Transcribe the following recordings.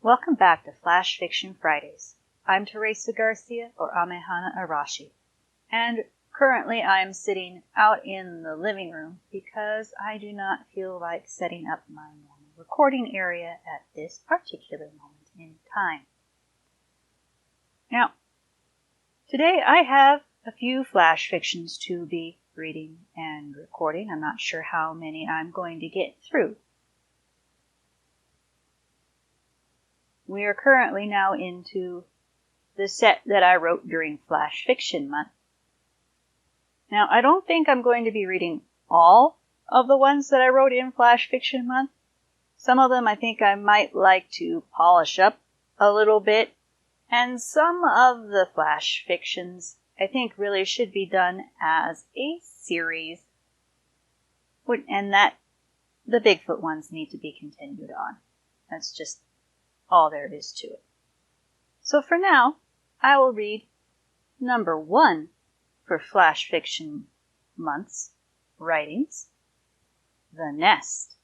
Welcome back to Flash Fiction Fridays. I'm Teresa Garcia, or Amehana Arashi, and currently I am sitting out in the living room because I do not feel like setting up my normal recording area at this particular moment in time. Now, today I have a few flash fictions to be reading and recording. I'm not sure how many I'm going to get through. We are currently now into the set that I wrote during Flash Fiction Month. Now, I don't think I'm going to be reading all of the ones that I wrote in Flash Fiction Month. Some of them I think I might like to polish up a little bit, and some of the Flash Fictions I think really should be done as a series, and that the Bigfoot ones need to be continued on. That's just all there is to it. So for now, I will read number 1 for Flash Fiction Month's writings, The Nest.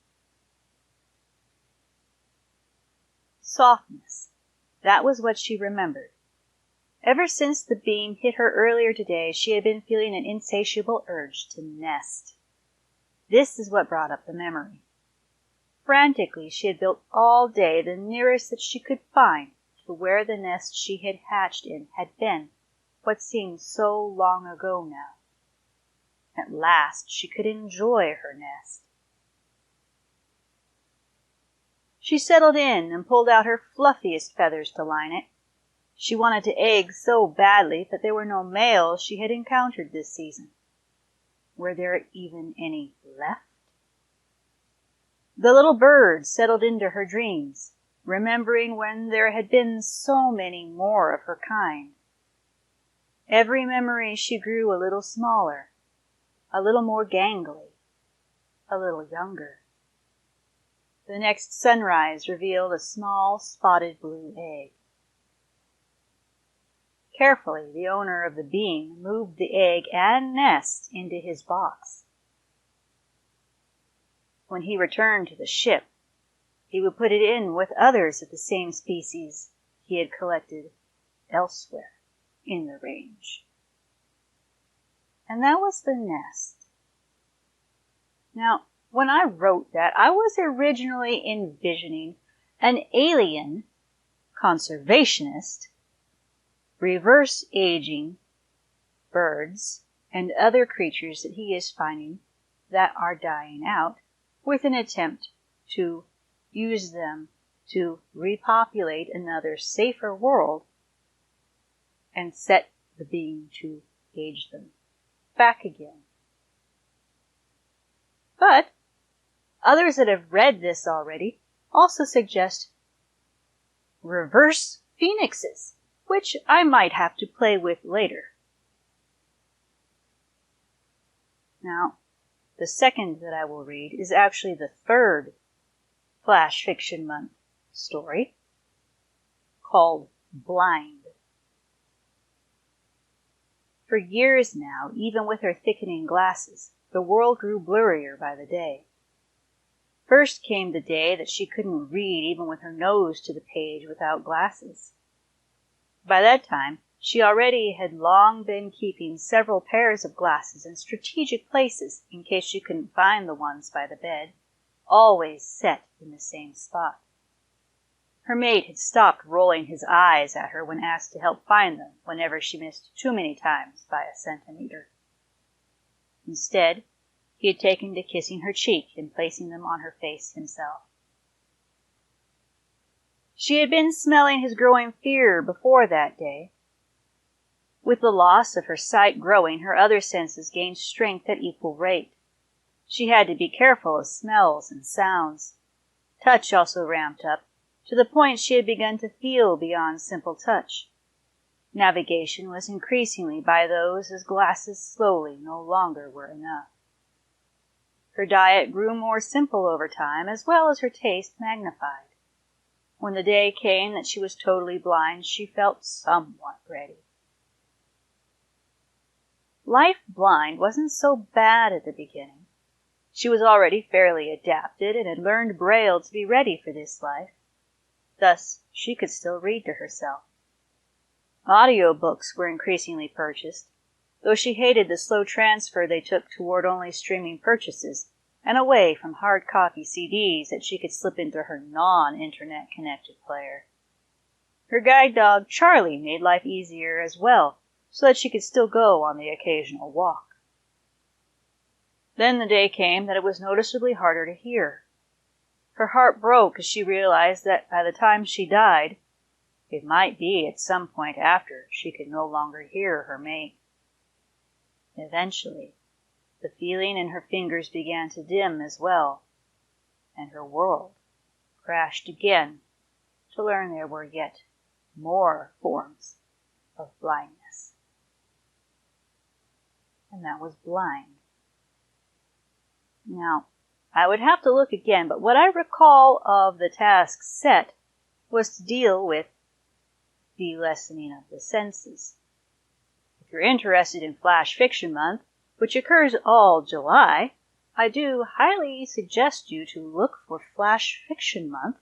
Softness. That was what she remembered. Ever since the beam hit her earlier today, she had been feeling an insatiable urge to nest. This is what brought up the memory. Frantically, she had built all day the nearest that she could find to where the nest she had hatched in had been, what seemed so long ago now. At last, she could enjoy her nest. She settled in and pulled out her fluffiest feathers to line it. She wanted to egg so badly, but there were no males she had encountered this season. Were there even any left? The little bird settled into her dreams, remembering when there had been so many more of her kind. Every memory she grew a little smaller, a little more gangly, a little younger. The next sunrise revealed a small spotted blue egg. Carefully, the owner of the beam moved the egg and nest into his box. When he returned to the ship, he would put it in with others of the same species he had collected elsewhere in the range. And that was the nest. Now, when I wrote that, I was originally envisioning an alien conservationist reverse aging birds and other creatures that he is finding that are dying out, with an attempt to use them to repopulate another safer world and set the being to age them back again. But others that have read this already also suggest reverse phoenixes, which I might have to play with later. Now, the second that I will read is actually the third Flash Fiction Month story, called Blind. For years now, even with her thickening glasses, the world grew blurrier by the day. First came the day that she couldn't read even with her nose to the page without glasses. By that time, she already had long been keeping several pairs of glasses in strategic places in case she couldn't find the ones by the bed, always set in the same spot. Her mate had stopped rolling his eyes at her when asked to help find them whenever she missed too many times by a centimeter. Instead, he had taken to kissing her cheek and placing them on her face himself. She had been smelling his growing fear before that day. With the loss of her sight growing, her other senses gained strength at equal rate. She had to be careful of smells and sounds. Touch also ramped up, to the point she had begun to feel beyond simple touch. Navigation was increasingly by those as glasses slowly no longer were enough. Her diet grew more simple over time, as well as her taste magnified. When the day came that she was totally blind, she felt somewhat ready. Life blind wasn't so bad at the beginning. She was already fairly adapted and had learned Braille to be ready for this life. Thus, she could still read to herself. Audiobooks were increasingly purchased, though she hated the slow transfer they took toward only streaming purchases and away from hard copy CDs that she could slip into her non-internet connected player. Her guide dog, Charlie, made life easier as well, so that she could still go on the occasional walk. Then the day came that it was noticeably harder to hear. Her heart broke as she realized that by the time she died, it might be at some point after she could no longer hear her mate. Eventually, the feeling in her fingers began to dim as well, and her world crashed again to learn there were yet more forms of blindness. And that was blind. Now, I would have to look again, but what I recall of the task set was to deal with the lessening of the senses. If you're interested in Flash Fiction Month, which occurs all July, I do highly suggest you to look for Flash Fiction Month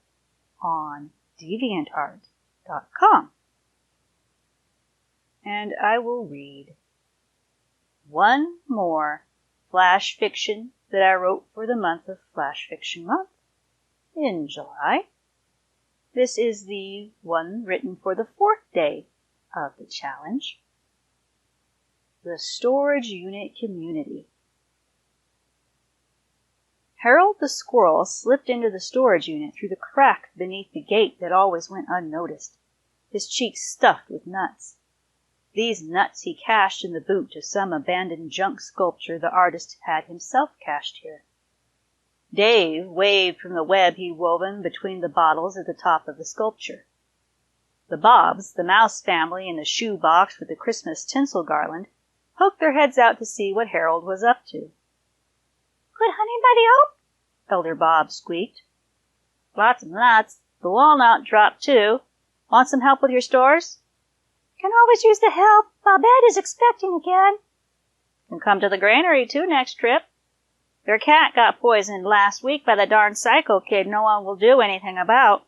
on DeviantArt.com. And I will read one more Flash Fiction that I wrote for the month of Flash Fiction Month in July. This is the one written for the 4th day of the challenge. The Storage Unit Community. Harold the squirrel slipped into the storage unit through the crack beneath the gate that always went unnoticed, his cheeks stuffed with nuts. These nuts he cached in the boot of some abandoned junk sculpture the artist had himself cached here. Dave waved from the web he'd woven between the bottles at the top of the sculpture. The Bobs, the mouse family in the shoe box with the Christmas tinsel garland, poked their heads out to see what Harold was up to. "Good anybody help?" Elder Bob squeaked. "Lots of nuts. The walnut dropped too. Want some help with your stores?" "Can always use the help. Bobette is expecting again." "Can come to the granary too next trip. Their cat got poisoned last week by the darn psycho kid no one will do anything about."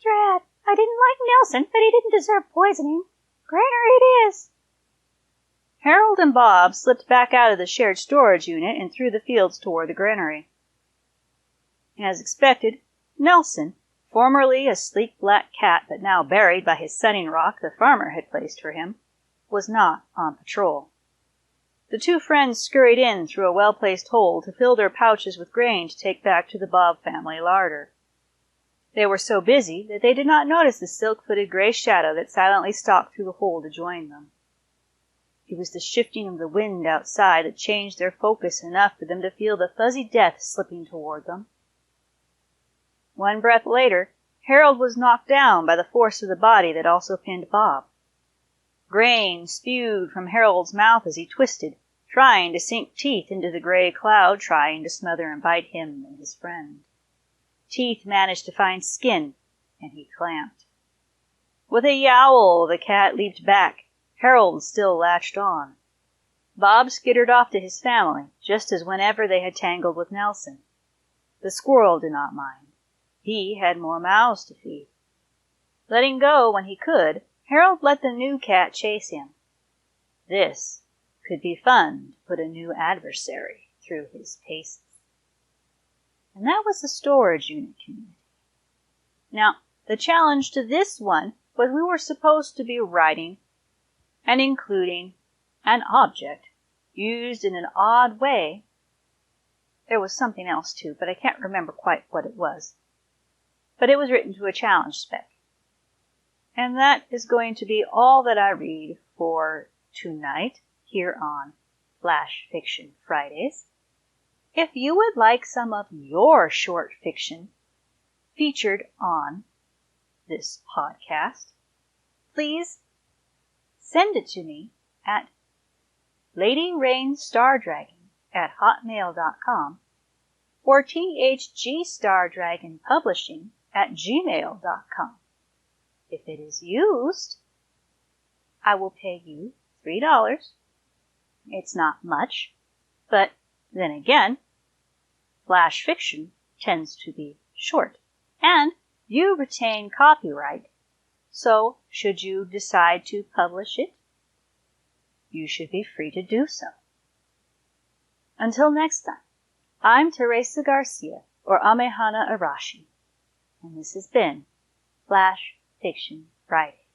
"Drat, I didn't like Nelson, but he didn't deserve poisoning. Granary it is." Harold and Bob slipped back out of the shared storage unit and through the fields toward the granary. As expected, Nelson, formerly a sleek black cat but now buried by his sunning rock the farmer had placed for him, was not on patrol. The two friends scurried in through a well-placed hole to fill their pouches with grain to take back to the Bob family larder. They were so busy that they did not notice the silk-footed gray shadow that silently stalked through the hole to join them. It was the shifting of the wind outside that changed their focus enough for them to feel the fuzzy death slipping toward them. One breath later, Harold was knocked down by the force of the body that also pinned Bob. Grain spewed from Harold's mouth as he twisted, trying to sink teeth into the gray cloud, trying to smother and bite him and his friend. Teeth managed to find skin, and he clamped. With a yowl, the cat leaped back. Harold still latched on. Bob skittered off to his family, just as whenever they had tangled with Nelson. The squirrel did not mind. He had more mouths to feed. Letting go when he could, Harold let the new cat chase him. This could be fun to put a new adversary through his paces. And that was the storage unit community. Now, the challenge to this one was we were supposed to be writing and including an object used in an odd way. There was something else too, but I can't remember quite what it was. But it was written to a challenge spec. And that is going to be all that I read for tonight here on Flash Fiction Fridays. If you would like some of your short fiction featured on this podcast, please send it to me at LadyRainStardragon@hotmail.com or thgstardragonpublishing@gmail.com. If it is used, I will pay you $3. It's not much, but then again, Flash fiction tends to be short, and You retain copyright, so should you decide to publish it, you should be free to do so. Until next time, I'm Teresa Garcia, or Amehana Arashi, and this has been Flash Fiction Friday.